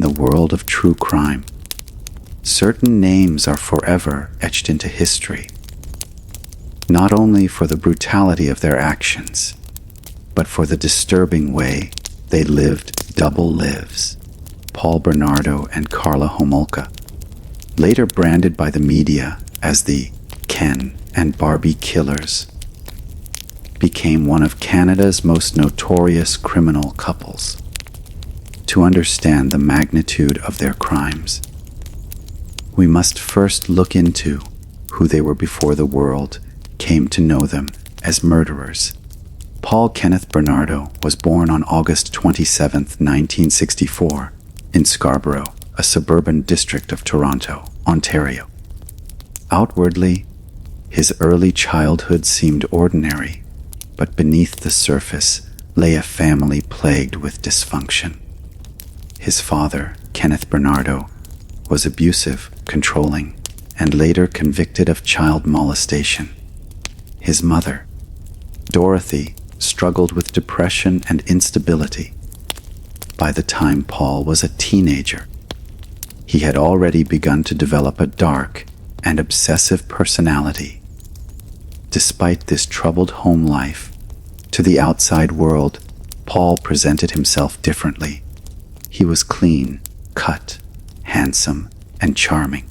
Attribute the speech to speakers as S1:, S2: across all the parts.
S1: the world of true crime, certain names are forever etched into history, not only for the brutality of their actions, but for the disturbing way they lived double lives. Paul Bernardo and Karla Homolka, later branded by the media as the Ken and Barbie Killers, became one of Canada's most notorious criminal couples. To understand the magnitude of their crimes, we must first look into who they were before the world came to know them as murderers. Paul Kenneth Bernardo was born on August 27, 1964, in Scarborough, a suburban district of Toronto, Ontario. Outwardly, his early childhood seemed ordinary, but beneath the surface lay a family plagued with dysfunction. His father, Kenneth Bernardo, was abusive, controlling, and later convicted of child molestation. His mother, Dorothy, struggled with depression and instability. By the time Paul was a teenager, he had already begun to develop a dark and obsessive personality. Despite this troubled home life, to the outside world, Paul presented himself differently. He was clean, cut, handsome, and charming.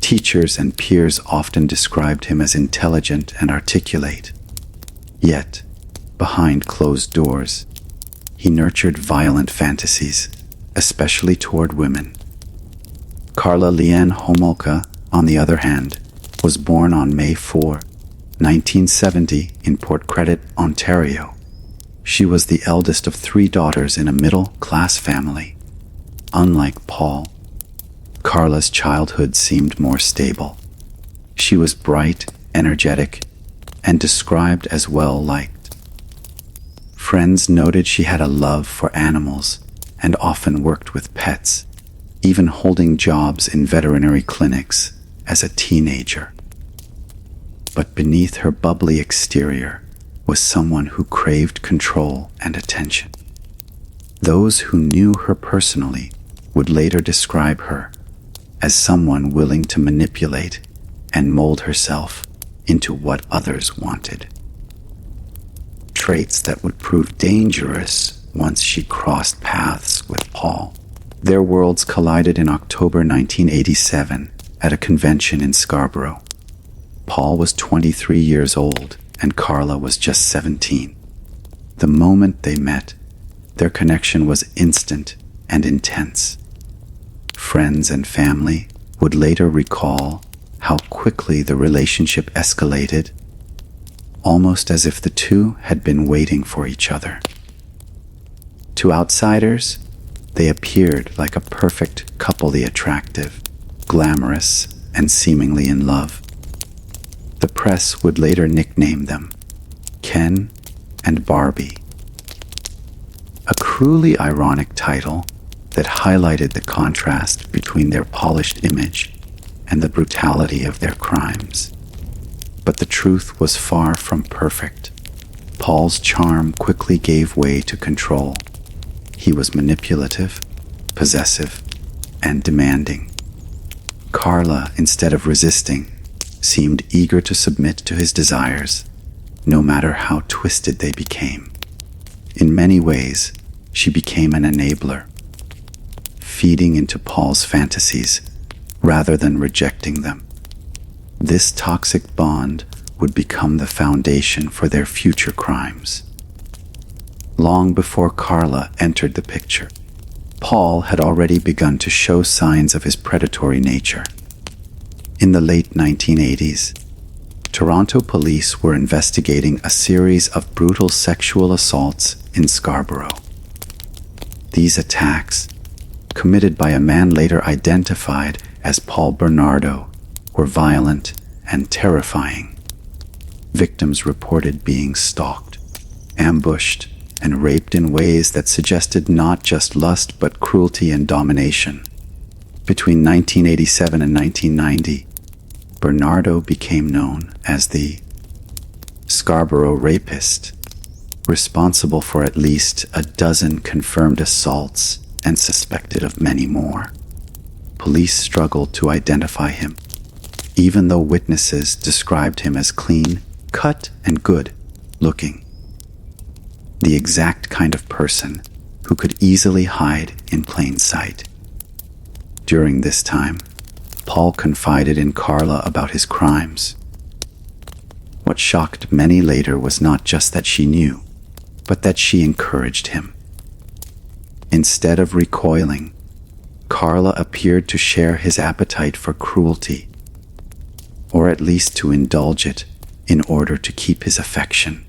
S1: Teachers and peers often described him as intelligent and articulate. Yet, behind closed doors, he nurtured violent fantasies, especially toward women. Karla Leanne Homolka, on the other hand, was born on May 4, 1970, in Port Credit, Ontario. She was the eldest of 3 daughters in a middle-class family. Unlike Paul, Karla's childhood seemed more stable. She was bright, energetic, and described as well-liked. Friends noted she had a love for animals and often worked with pets, even holding jobs in veterinary clinics as a teenager. But beneath her bubbly exterior was someone who craved control and attention. Those who knew her personally would later describe her as someone willing to manipulate and mold herself into what others wanted. Traits that would prove dangerous once she crossed paths with Paul. Their worlds collided in October 1987 at a convention in Scarborough. Paul was 23 years old and Karla was just 17. The moment they met, their connection was instant and intense. Friends and family would later recall how quickly the relationship escalated, almost as if the two had been waiting for each other. To outsiders, they appeared like a perfect couply, attractive, glamorous, and seemingly in love. The press would later nickname them Ken and Barbie, a cruelly ironic title that highlighted the contrast between their polished image and the brutality of their crimes. But the truth was far from perfect. Paul's charm quickly gave way to control. He was manipulative, possessive, and demanding. Karla, instead of resisting, seemed eager to submit to his desires, no matter how twisted they became. In many ways, she became an enabler, feeding into Paul's fantasies rather than rejecting them. This toxic bond would become the foundation for their future crimes. Long before Karla entered the picture, Paul had already begun to show signs of his predatory nature. In the late 1980s, Toronto police were investigating a series of brutal sexual assaults in Scarborough. These attacks, committed by a man later identified as Paul Bernardo, were violent and terrifying. Victims reported being stalked, ambushed, and raped in ways that suggested not just lust but cruelty and domination. Between 1987 and 1990, Bernardo became known as the Scarborough Rapist, responsible for at least a dozen confirmed assaults and suspected of many more. Police struggled to identify him, even though witnesses described him as clean, cut, and good-looking. The exact kind of person who could easily hide in plain sight. During this time, Paul confided in Karla about his crimes. What shocked many later was not just that she knew, but that she encouraged him. Instead of recoiling, Karla appeared to share his appetite for cruelty, or at least to indulge it in order to keep his affection.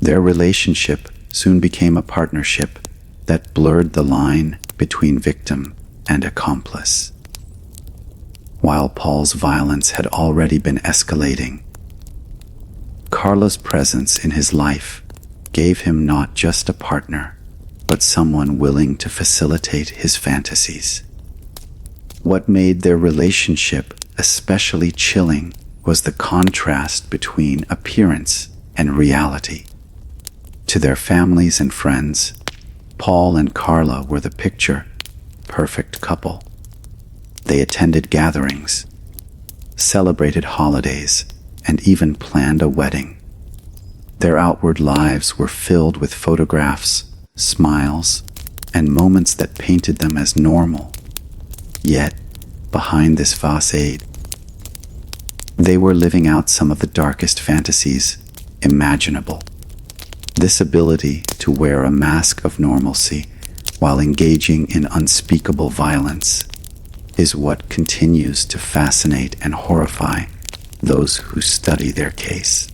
S1: Their relationship soon became a partnership that blurred the line between victim and accomplice. While Paul's violence had already been escalating, Karla's presence in his life gave him not just a partner, but someone willing to facilitate his fantasies. What made their relationship especially chilling was the contrast between appearance and reality. To their families and friends, Paul and Karla were the picture-perfect couple. They attended gatherings, celebrated holidays, and even planned a wedding. Their outward lives were filled with photographs, smiles, and moments that painted them as normal. Yet, behind this facade, they were living out some of the darkest fantasies imaginable. This ability to wear a mask of normalcy while engaging in unspeakable violence is what continues to fascinate and horrify those who study their case.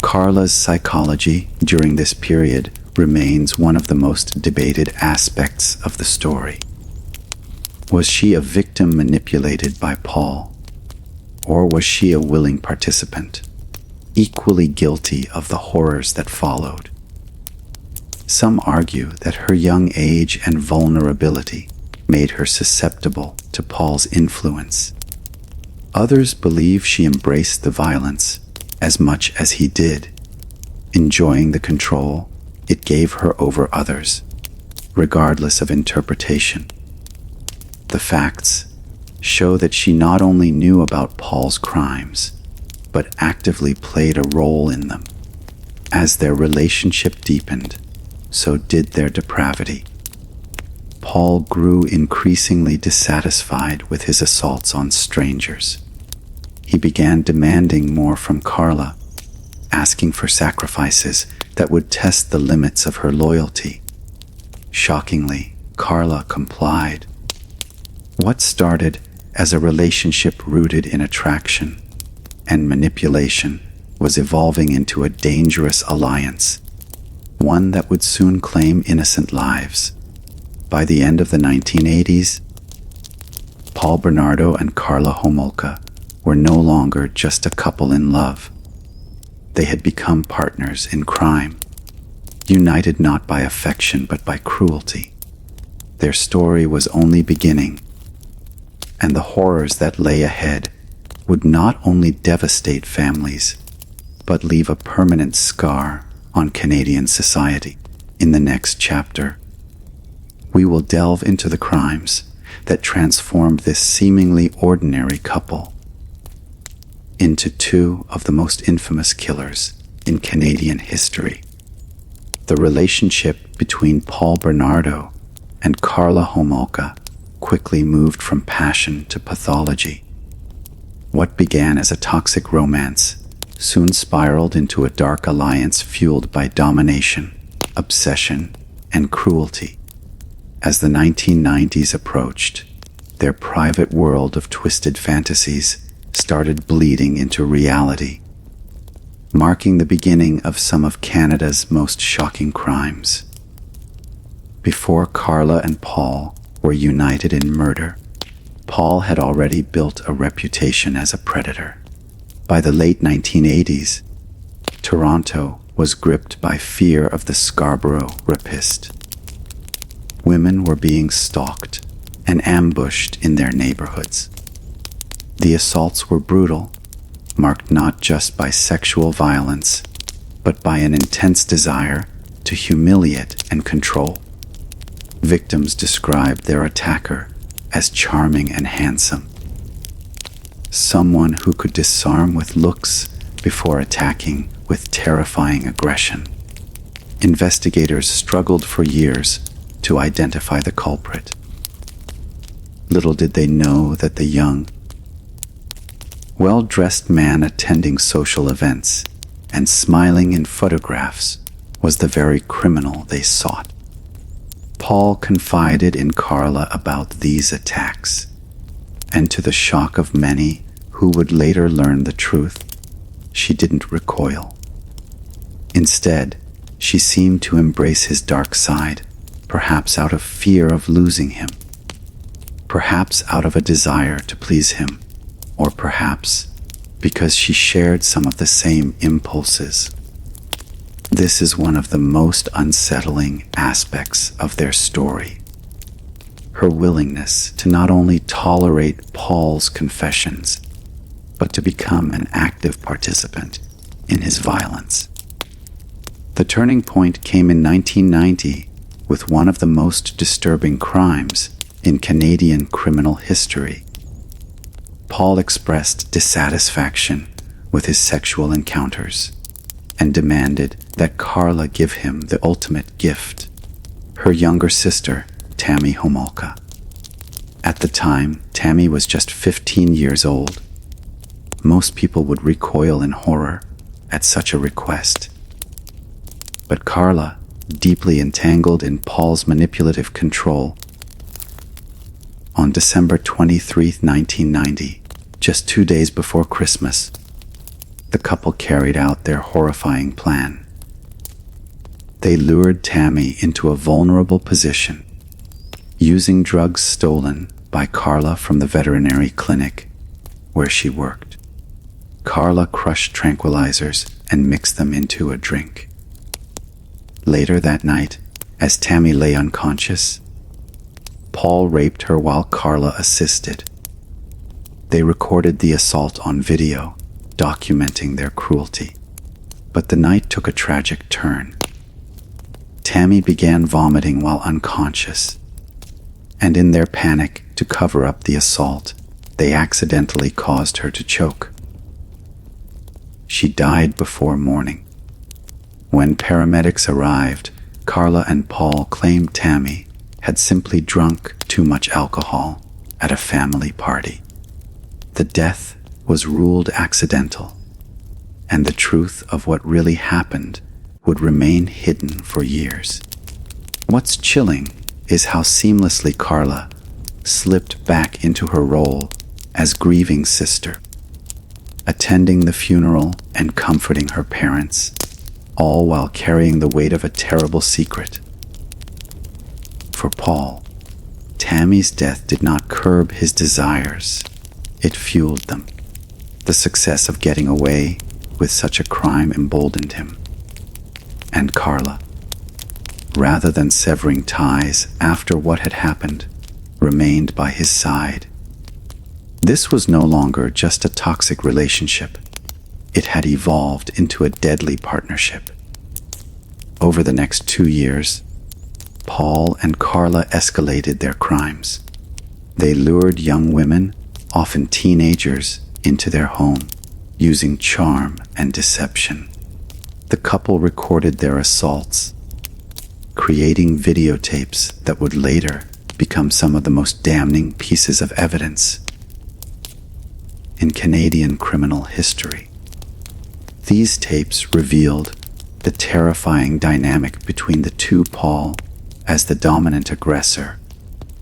S1: Karla's psychology during this period remains one of the most debated aspects of the story. Was she a victim manipulated by Paul, or was she a willing participant, equally guilty of the horrors that followed? Some argue that her young age and vulnerability made her susceptible to Paul's influence. Others believe she embraced the violence as much as he did, enjoying the control it gave her over others, regardless of interpretation. The facts show that she not only knew about Paul's crimes, but actively played a role in them. As their relationship deepened, so did their depravity. Paul grew increasingly dissatisfied with his assaults on strangers. He began demanding more from Karla, asking for sacrifices that would test the limits of her loyalty. Shockingly, Karla complied. What started as a relationship rooted in attraction and manipulation was evolving into a dangerous alliance, one that would soon claim innocent lives. By the end of the 1980s, Paul Bernardo and Karla Homolka were no longer just a couple in love. They had become partners in crime, united not by affection but by cruelty. Their story was only beginning, and the horrors that lay ahead would not only devastate families, but leave a permanent scar on Canadian society. In the next chapter, we will delve into the crimes that transformed this seemingly ordinary couple into two of the most infamous killers in Canadian history. The relationship between Paul Bernardo and Karla Homolka quickly moved from passion to pathology. What began as a toxic romance soon spiraled into a dark alliance fueled by domination, obsession, and cruelty. As the 1990s approached, their private world of twisted fantasies started bleeding into reality, marking the beginning of some of Canada's most shocking crimes. Before Karla and Paul were united in murder, Paul had already built a reputation as a predator. By the late 1980s, Toronto was gripped by fear of the Scarborough rapist. Women were being stalked and ambushed in their neighborhoods. The assaults were brutal, marked not just by sexual violence, but by an intense desire to humiliate and control. Victims described their attacker as charming and handsome, someone who could disarm with looks before attacking with terrifying aggression. Investigators struggled for years to identify the culprit. Little did they know that the young, well-dressed man attending social events and smiling in photographs was the very criminal they sought. Paul confided in Karla about these attacks, and to the shock of many who would later learn the truth, she didn't recoil. Instead, she seemed to embrace his dark side, perhaps out of fear of losing him, perhaps out of a desire to please him, or perhaps because she shared some of the same impulses. This is one of the most unsettling aspects of their story. Her willingness to not only tolerate Paul's confessions, but to become an active participant in his violence. The turning point came in 1990 with one of the most disturbing crimes in Canadian criminal history. Paul expressed dissatisfaction with his sexual encounters and demanded that Karla give him the ultimate gift, her younger sister, Tammy Homolka. At the time, Tammy was just 15 years old. Most people would recoil in horror at such a request. But Karla, deeply entangled in Paul's manipulative control, on December 23, 1990, just 2 days before Christmas, the couple carried out their horrifying plan. They lured Tammy into a vulnerable position, using drugs stolen by Karla from the veterinary clinic where she worked. Karla crushed tranquilizers and mixed them into a drink. Later that night, as Tammy lay unconscious, Paul raped her while Karla assisted. They recorded the assault on video, documenting their cruelty. But the night took a tragic turn. Tammy began vomiting while unconscious, and in their panic to cover up the assault, they accidentally caused her to choke. She died before morning. When paramedics arrived, Karla and Paul claimed Tammy had simply drunk too much alcohol at a family party. The death was ruled accidental, and the truth of what really happened would remain hidden for years. What's chilling is how seamlessly Karla slipped back into her role as grieving sister, attending the funeral and comforting her parents, all while carrying the weight of a terrible secret. For Paul, Tammy's death did not curb his desires, it fueled them. The success of getting away with such a crime emboldened him. And Karla, rather than severing ties after what had happened, remained by his side. This was no longer just a toxic relationship. It had evolved into a deadly partnership. Over the next 2 years, Paul and Karla escalated their crimes. They lured young women, often teenagers, into their home, using charm and deception. The couple recorded their assaults, creating videotapes that would later become some of the most damning pieces of evidence in Canadian criminal history. These tapes revealed the terrifying dynamic between the two: Paul as the dominant aggressor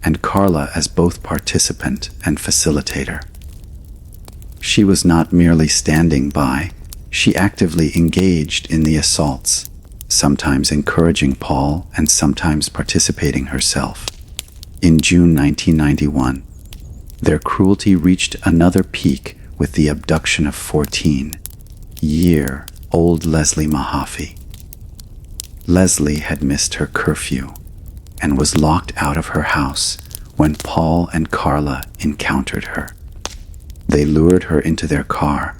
S1: and Karla as both participant and facilitator. She was not merely standing by, she actively engaged in the assaults, sometimes encouraging Paul and sometimes participating herself. In June 1991, their cruelty reached another peak with the abduction of 14-year-old Leslie Mahaffey. Leslie had missed her curfew and was locked out of her house when Paul and Karla encountered her. They lured her into their car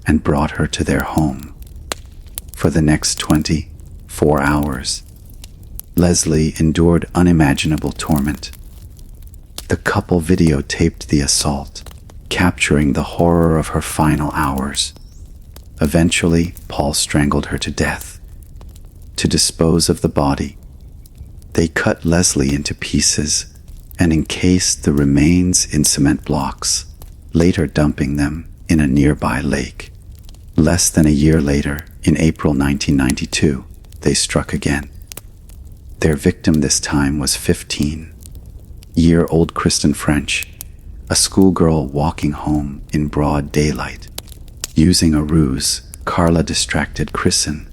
S1: and brought her to their home. For the next 24 hours, Leslie endured unimaginable torment. The couple videotaped the assault, capturing the horror of her final hours. Eventually, Paul strangled her to death. To dispose of the body, they cut Leslie into pieces and encased the remains in cement blocks, later dumping them in a nearby lake. Less than a year later, in April 1992, they struck again. Their victim this time was 15-year-old Kristen French, a schoolgirl walking home in broad daylight. Using a ruse, Karla distracted Kristen,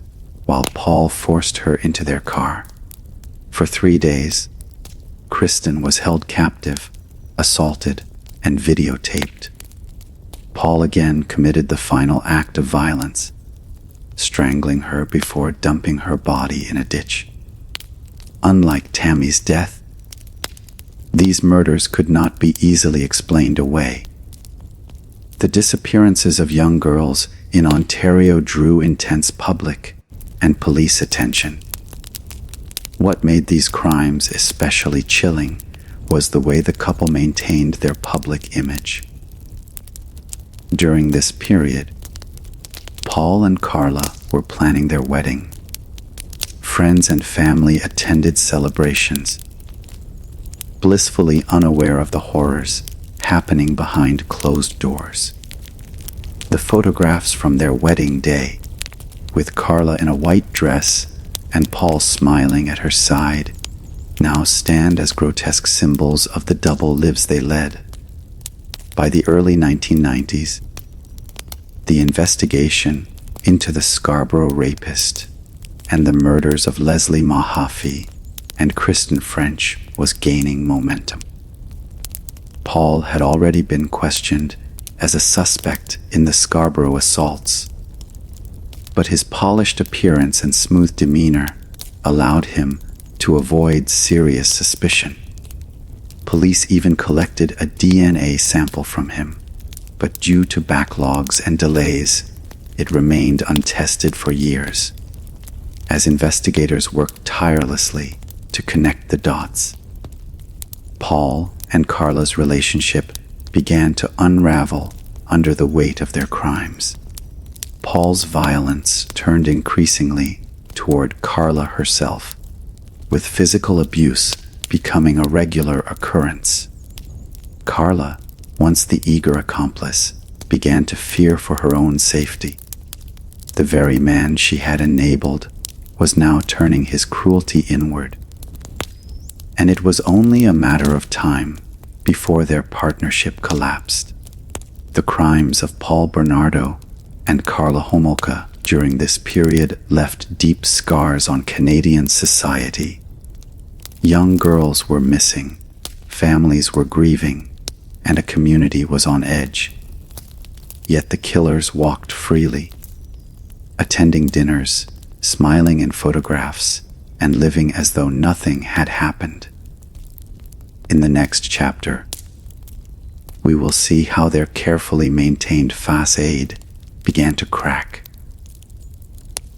S1: while Paul forced her into their car. For 3 days, Kristen was held captive, assaulted, and videotaped. Paul again committed the final act of violence, strangling her before dumping her body in a ditch. Unlike Tammy's death, these murders could not be easily explained away. The disappearances of young girls in Ontario drew intense public and police attention. What made these crimes especially chilling was the way the couple maintained their public image. During this period, Paul and Karla were planning their wedding. Friends and family attended celebrations, blissfully unaware of the horrors happening behind closed doors. The photographs from their wedding day, with Karla in a white dress and Paul smiling at her side, now stand as grotesque symbols of the double lives they led. By the early 1990s, the investigation into the Scarborough rapist and the murders of Leslie Mahaffey and Kristen French was gaining momentum. Paul had already been questioned as a suspect in the Scarborough assaults, but his polished appearance and smooth demeanor allowed him to avoid serious suspicion. Police even collected a DNA sample from him, but due to backlogs and delays, it remained untested for years, as investigators worked tirelessly to connect the dots. Paul and Karla's relationship began to unravel under the weight of their crimes. Paul's violence turned increasingly toward Karla herself, with physical abuse becoming a regular occurrence. Karla, once the eager accomplice, began to fear for her own safety. The very man she had enabled was now turning his cruelty inward, and it was only a matter of time before their partnership collapsed. The crimes of Paul Bernardo and Karla Homolka during this period left deep scars on Canadian society. Young girls were missing, families were grieving, and a community was on edge. Yet the killers walked freely, attending dinners, smiling in photographs, and living as though nothing had happened. In the next chapter, we will see how their carefully maintained facade began to crack.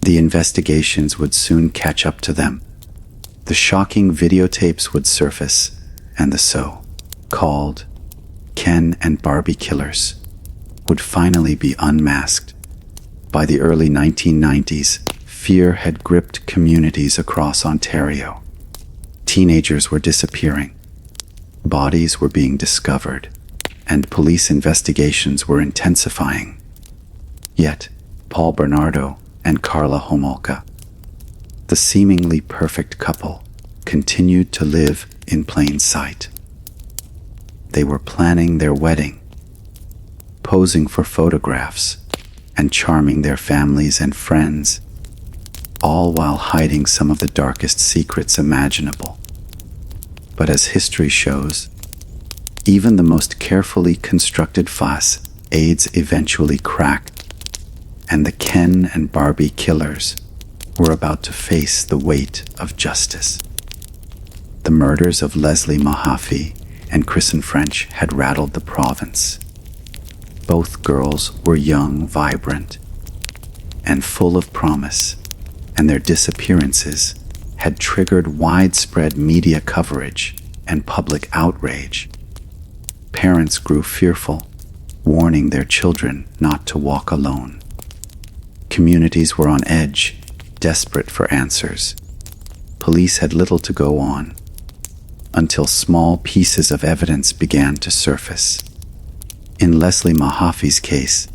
S1: The investigations would soon catch up to them. The shocking videotapes would surface, and the so-called Ken and Barbie Killers would finally be unmasked. By the early 1990s, fear had gripped communities across Ontario. Teenagers were disappearing, bodies were being discovered, and police investigations were intensifying. Yet, Paul Bernardo and Karla Homolka, the seemingly perfect couple, continued to live in plain sight. They were planning their wedding, posing for photographs, and charming their families and friends, all while hiding some of the darkest secrets imaginable. But as history shows, even the most carefully constructed facades eventually cracked, and the Ken and Barbie Killers were about to face the weight of justice. The murders of Leslie Mahaffey and Kristen French had rattled the province. Both girls were young, vibrant, and full of promise, and their disappearances had triggered widespread media coverage and public outrage. Parents grew fearful, warning their children not to walk alone. Communities were on edge, desperate for answers. Police had little to go on, until small pieces of evidence began to surface. In Leslie Mahaffey's case,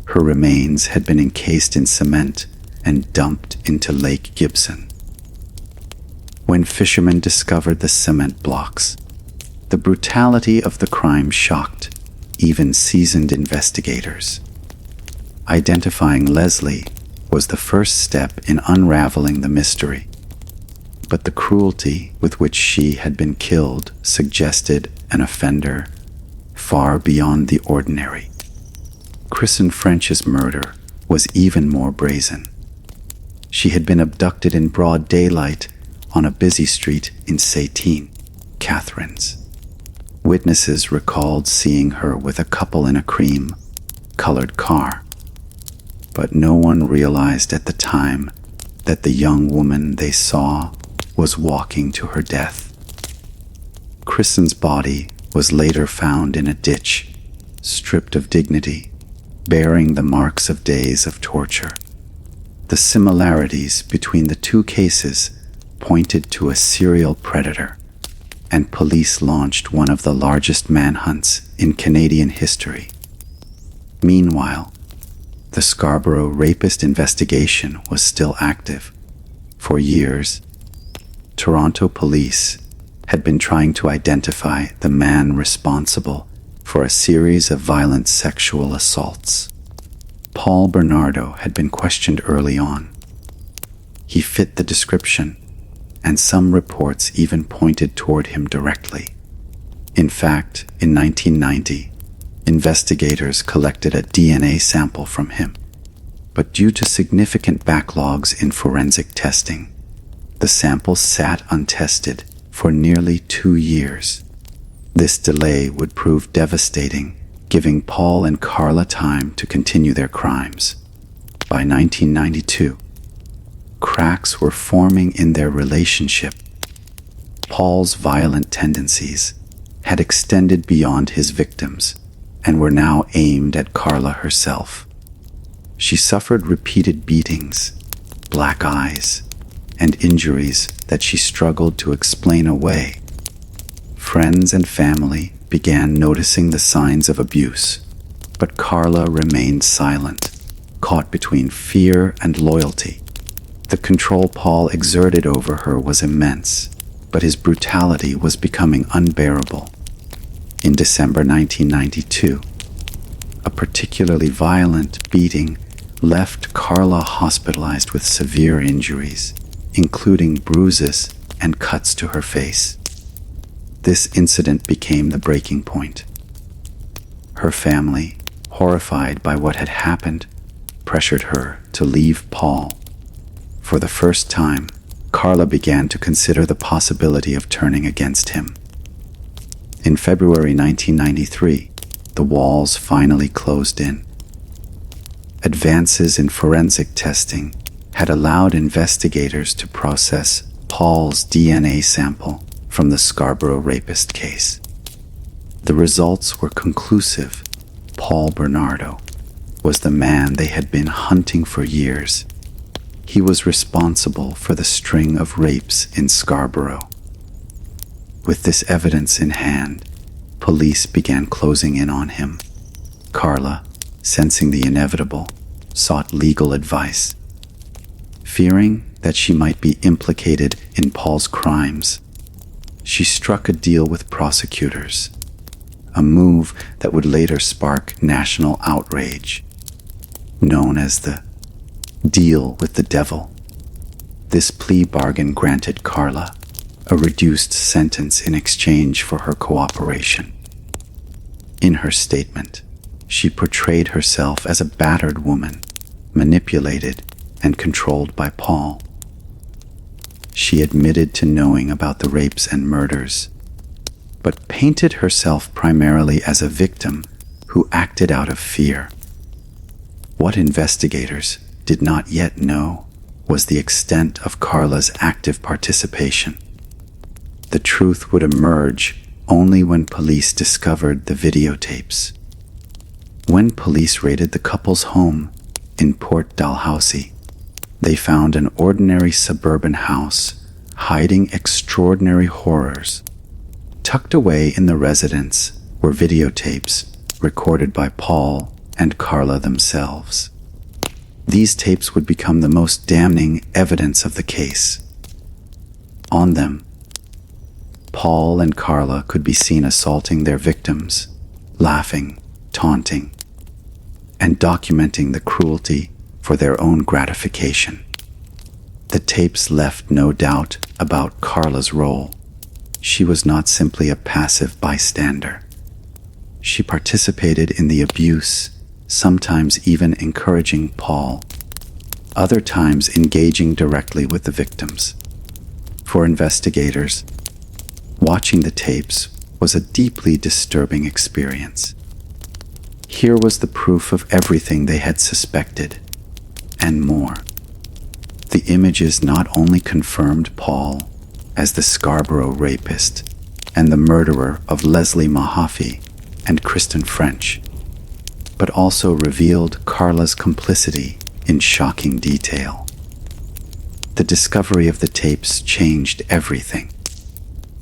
S1: her remains had been encased in cement and dumped into Lake Gibson. When fishermen discovered the cement blocks, the brutality of the crime shocked even seasoned investigators. Identifying Leslie was the first step in unraveling the mystery, but the cruelty with which she had been killed suggested an offender far beyond the ordinary. Kristen French's murder was even more brazen. She had been abducted in broad daylight on a busy street in St. Catharines. Witnesses recalled seeing her with a couple in a cream-colored car, but no one realized at the time that the young woman they saw was walking to her death. Kristen's body was later found in a ditch, stripped of dignity, bearing the marks of days of torture. The similarities between the two cases pointed to a serial predator, and police launched one of the largest manhunts in Canadian history. Meanwhile, the Scarborough rapist investigation was still active. For years, Toronto police had been trying to identify the man responsible for a series of violent sexual assaults. Paul Bernardo had been questioned early on. He fit the description, and some reports even pointed toward him directly. In fact, in 1990, investigators collected a DNA sample from him, but due to significant backlogs in forensic testing, the sample sat untested for nearly 2 years. This delay would prove devastating, giving Paul and Karla time to continue their crimes. By 1992, cracks were forming in their relationship. Paul's violent tendencies had extended beyond his victims and were now aimed at Karla herself. She suffered repeated beatings, black eyes, and injuries that she struggled to explain away. Friends and family began noticing the signs of abuse, but Karla remained silent, caught between fear and loyalty. The control Paul exerted over her was immense, but his brutality was becoming unbearable. In December 1992, a particularly violent beating left Karla hospitalized with severe injuries, including bruises and cuts to her face. This incident became the breaking point. Her family, horrified by what had happened, pressured her to leave Paul. For the first time, Karla began to consider the possibility of turning against him. In February 1993, the walls finally closed in. Advances in forensic testing had allowed investigators to process Paul's DNA sample from the Scarborough rapist case. The results were conclusive. Paul Bernardo was the man they had been hunting for years. He was responsible for the string of rapes in Scarborough. With this evidence in hand, police began closing in on him. Karla, sensing the inevitable, sought legal advice. Fearing that she might be implicated in Paul's crimes, she struck a deal with prosecutors, a move that would later spark national outrage. Known as the deal with the devil, this plea bargain granted Karla a reduced sentence in exchange for her cooperation. In her statement, she portrayed herself as a battered woman, manipulated and controlled by Paul. She admitted to knowing about the rapes and murders, but painted herself primarily as a victim who acted out of fear. What investigators did not yet know was the extent of Karla's active participation. The truth would emerge only when police discovered the videotapes. When police raided the couple's home in Port Dalhousie, they found an ordinary suburban house hiding extraordinary horrors. Tucked away in the residence were videotapes recorded by Paul and Karla themselves. These tapes would become the most damning evidence of the case. On them, Paul and Karla could be seen assaulting their victims, laughing, taunting, and documenting the cruelty for their own gratification. The tapes left no doubt about Karla's role. She was not simply a passive bystander. She participated in the abuse, sometimes even encouraging Paul, other times engaging directly with the victims. For investigators, watching the tapes was a deeply disturbing experience. Here was the proof of everything they had suspected, and more. The images not only confirmed Paul as the Scarborough rapist and the murderer of Leslie Mahaffey and Kristen French, but also revealed Karla's complicity in shocking detail. The discovery of the tapes changed everything.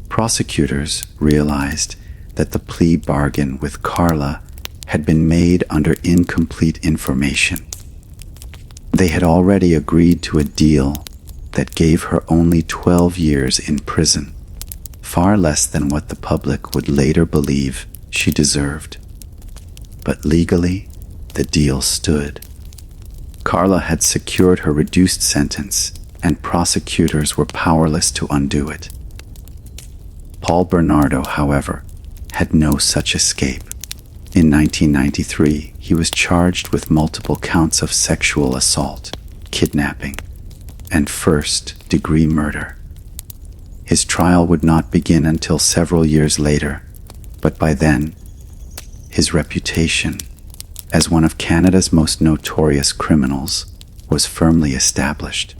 S1: Prosecutors realized that the plea bargain with Karla had been made under incomplete information. They had already agreed to a deal that gave her only 12 years in prison, far less than what the public would later believe she deserved. But legally, the deal stood. Karla had secured her reduced sentence, and prosecutors were powerless to undo it. Paul Bernardo, however, had no such escape. In 1993, he was charged with multiple counts of sexual assault, kidnapping, and first-degree murder. His trial would not begin until several years later, but by then, his reputation as one of Canada's most notorious criminals was firmly established.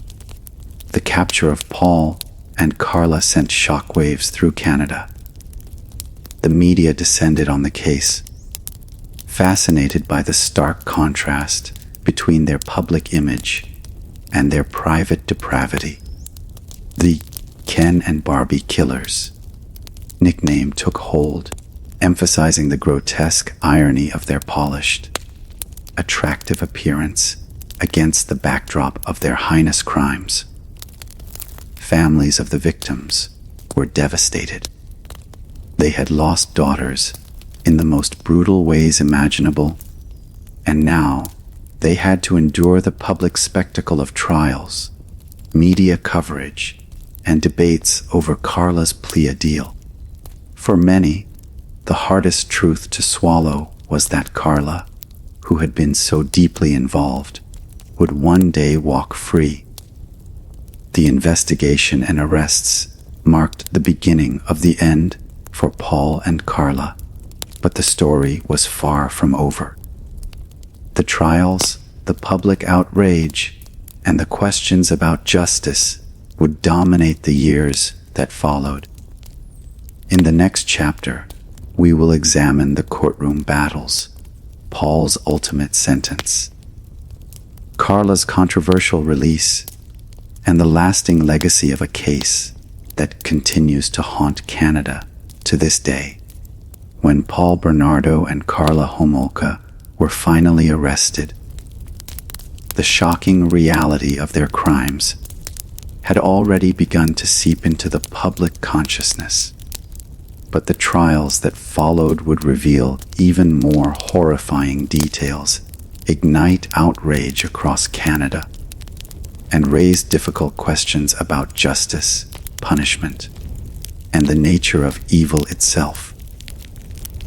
S1: The capture of Paul and Karla sent shockwaves through Canada. The media descended on the case, fascinated by the stark contrast between their public image and their private depravity. The Ken and Barbie Killers nickname took hold, emphasizing the grotesque irony of their polished, attractive appearance against the backdrop of their heinous crimes. Families of the victims were devastated. They had lost daughters in the most brutal ways imaginable, and now they had to endure the public spectacle of trials, media coverage, and debates over Karla's plea deal. For many, the hardest truth to swallow was that Karla, who had been so deeply involved, would one day walk free. The investigation and arrests marked the beginning of the end for Paul and Karla, but the story was far from over. The trials, the public outrage, and the questions about justice would dominate the years that followed. In the next chapter, we will examine the courtroom battles, Paul's ultimate sentence, Karla's controversial release, and the lasting legacy of a case that continues to haunt Canada to this day. When Paul Bernardo and Karla Homolka were finally arrested, the shocking reality of their crimes had already begun to seep into the public consciousness. But the trials that followed would reveal even more horrifying details, ignite outrage across Canada, and raise difficult questions about justice, punishment, and the nature of evil itself.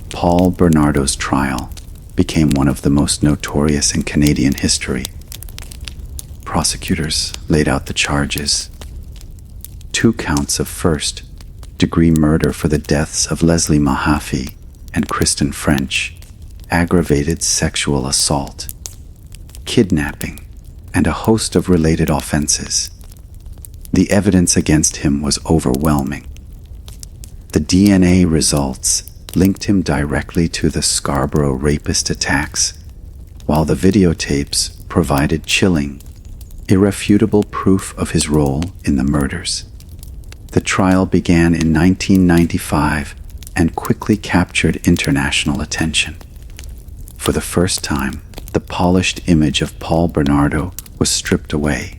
S1: Paul Bernardo's trial became one of the most notorious in Canadian history. Prosecutors laid out the charges: 2 counts of first-degree murder for the deaths of Leslie Mahaffey and Kristen French, aggravated sexual assault, kidnapping, and a host of related offenses. The evidence against him was overwhelming. The DNA results linked him directly to the Scarborough rapist attacks, while the videotapes provided chilling, irrefutable proof of his role in the murders. The trial began in 1995 and quickly captured international attention. For the first time, the polished image of Paul Bernardo was stripped away.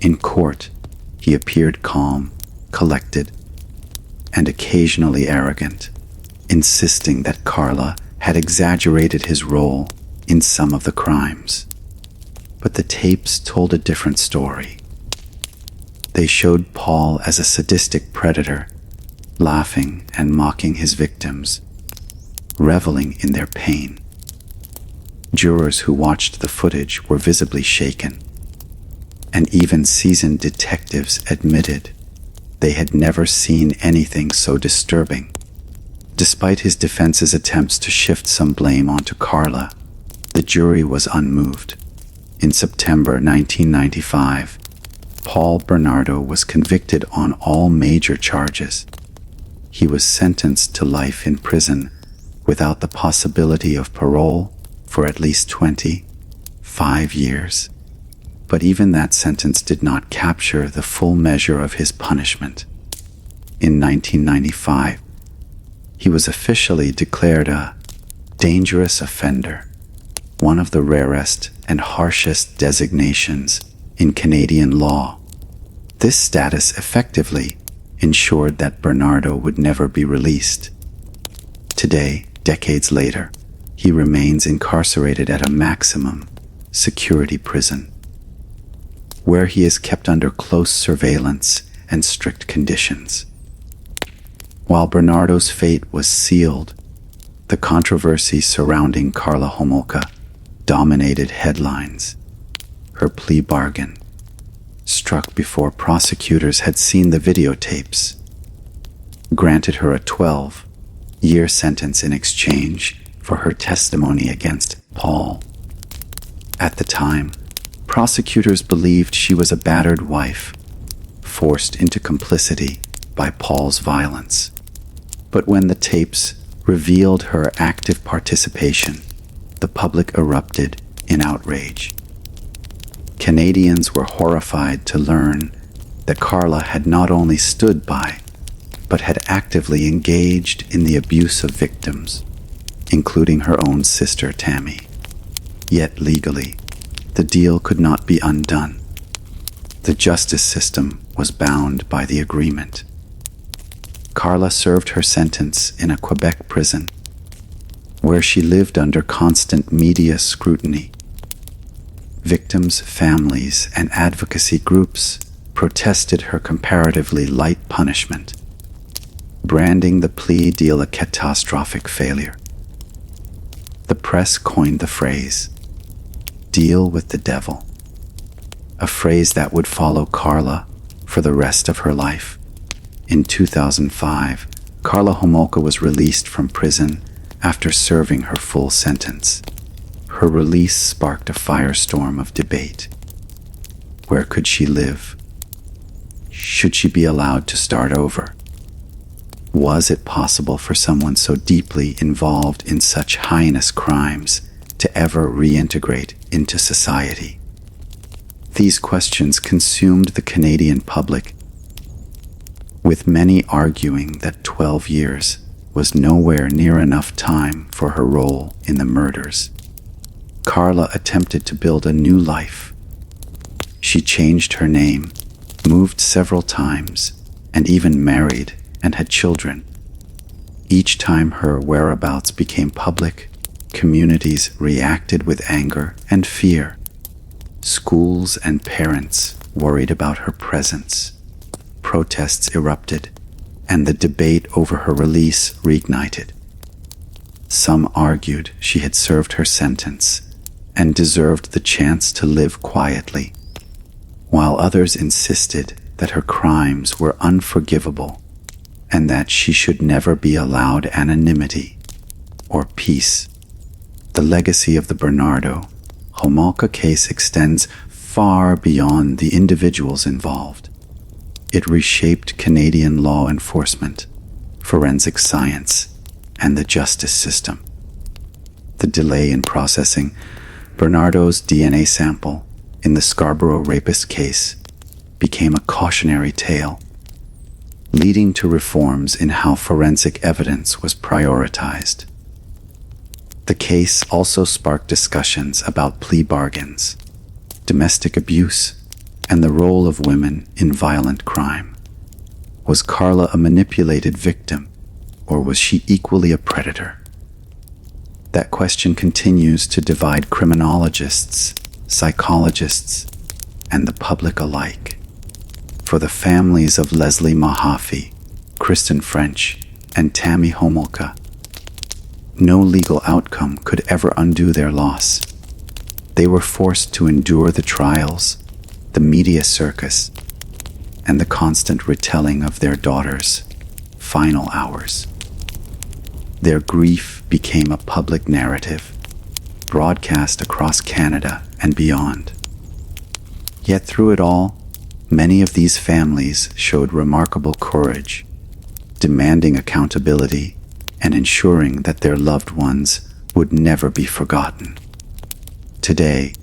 S1: In court, he appeared calm, collected, and occasionally arrogant, insisting that Karla had exaggerated his role in some of the crimes. But the tapes told a different story. They showed Paul as a sadistic predator, laughing and mocking his victims, reveling in their pain. Jurors who watched the footage were visibly shaken, and even seasoned detectives admitted they had never seen anything so disturbing. Despite his defense's attempts to shift some blame onto Karla, the jury was unmoved. In September 1995, Paul Bernardo was convicted on all major charges. He was sentenced to life in prison without the possibility of parole for at least 25 years. But even that sentence did not capture the full measure of his punishment. In 1995, he was officially declared a dangerous offender, one of the rarest and harshest designations in Canadian law. This status effectively ensured that Bernardo would never be released. Today, decades later, he remains incarcerated at a maximum security prison, where he is kept under close surveillance and strict conditions. While Bernardo's fate was sealed, the controversy surrounding Karla Homolka dominated headlines. Her plea bargain, struck before prosecutors had seen the videotapes, granted her a 12-year sentence in exchange for her testimony against Paul. At the time, prosecutors believed she was a battered wife, forced into complicity by Paul's violence. But when the tapes revealed her active participation, the public erupted in outrage. Canadians were horrified to learn that Karla had not only stood by, but had actively engaged in the abuse of victims, including her own sister Tammy. Yet legally, the deal could not be undone. The justice system was bound by the agreement. Karla served her sentence in a Quebec prison, where she lived under constant media scrutiny. Victims' families and advocacy groups protested her comparatively light punishment, branding the plea deal a catastrophic failure. The press coined the phrase, "deal with the devil," a phrase that would follow Karla for the rest of her life. In 2005, Karla Homolka was released from prison after serving her full sentence. Her release sparked a firestorm of debate. Where could she live? Should she be allowed to start over? Was it possible for someone so deeply involved in such heinous crimes to ever reintegrate into society? These questions consumed the Canadian public, with many arguing that 12 years was nowhere near enough time for her role in the murders. Karla attempted to build a new life. She changed her name, moved several times, and even married and had children. Each time her whereabouts became public, communities reacted with anger and fear. Schools and parents worried about her presence. Protests erupted, and the debate over her release reignited. Some argued she had served her sentence and deserved the chance to live quietly, while others insisted that her crimes were unforgivable and that she should never be allowed anonymity or peace. The legacy of the Bernardo Homolka case extends far beyond the individuals involved. It reshaped Canadian law enforcement, forensic science, and the justice system. The delay in processing Bernardo's DNA sample in the Scarborough rapist case became a cautionary tale, leading to reforms in how forensic evidence was prioritized. The case also sparked discussions about plea bargains, domestic abuse, and the role of women in violent crime. Was Karla a manipulated victim, or was she equally a predator? That question continues to divide criminologists, psychologists, and the public alike. For the families of Leslie Mahaffey, Kristen French, and Tammy Homolka, no legal outcome could ever undo their loss. They were forced to endure the trials, the media circus, and the constant retelling of their daughters' final hours. Their grief became a public narrative, broadcast across Canada and beyond. Yet through it all, many of these families showed remarkable courage, demanding accountability and ensuring that their loved ones would never be forgotten. Today,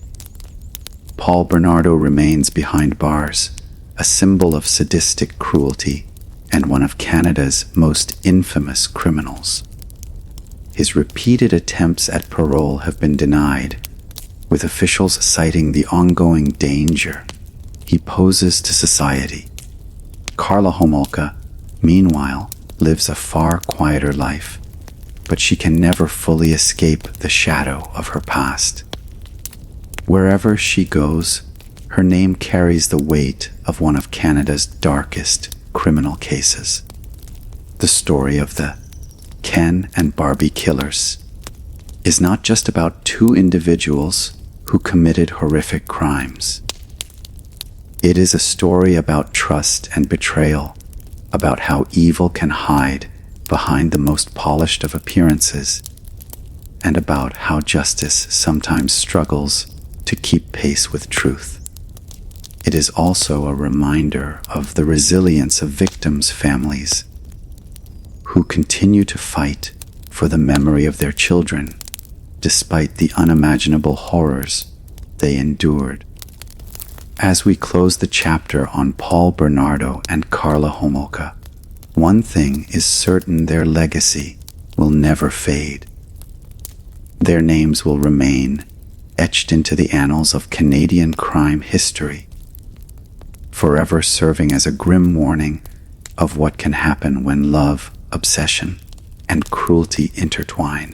S1: Paul Bernardo remains behind bars, a symbol of sadistic cruelty and one of Canada's most infamous criminals. His repeated attempts at parole have been denied, with officials citing the ongoing danger he poses to society. Karla Homolka, meanwhile, lives a far quieter life, but she can never fully escape the shadow of her past. Wherever she goes, her name carries the weight of one of Canada's darkest criminal cases. The story of the Ken and Barbie Killers is not just about two individuals who committed horrific crimes. It is a story about trust and betrayal, about how evil can hide behind the most polished of appearances, and about how justice sometimes struggles to keep pace with truth. It is also a reminder of the resilience of victims' families who continue to fight for the memory of their children despite the unimaginable horrors they endured. As we close the chapter on Paul Bernardo and Karla Homolka, one thing is certain: their legacy will never fade. Their names will remain etched into the annals of Canadian crime history, forever serving as a grim warning of what can happen when love, obsession, and cruelty intertwine.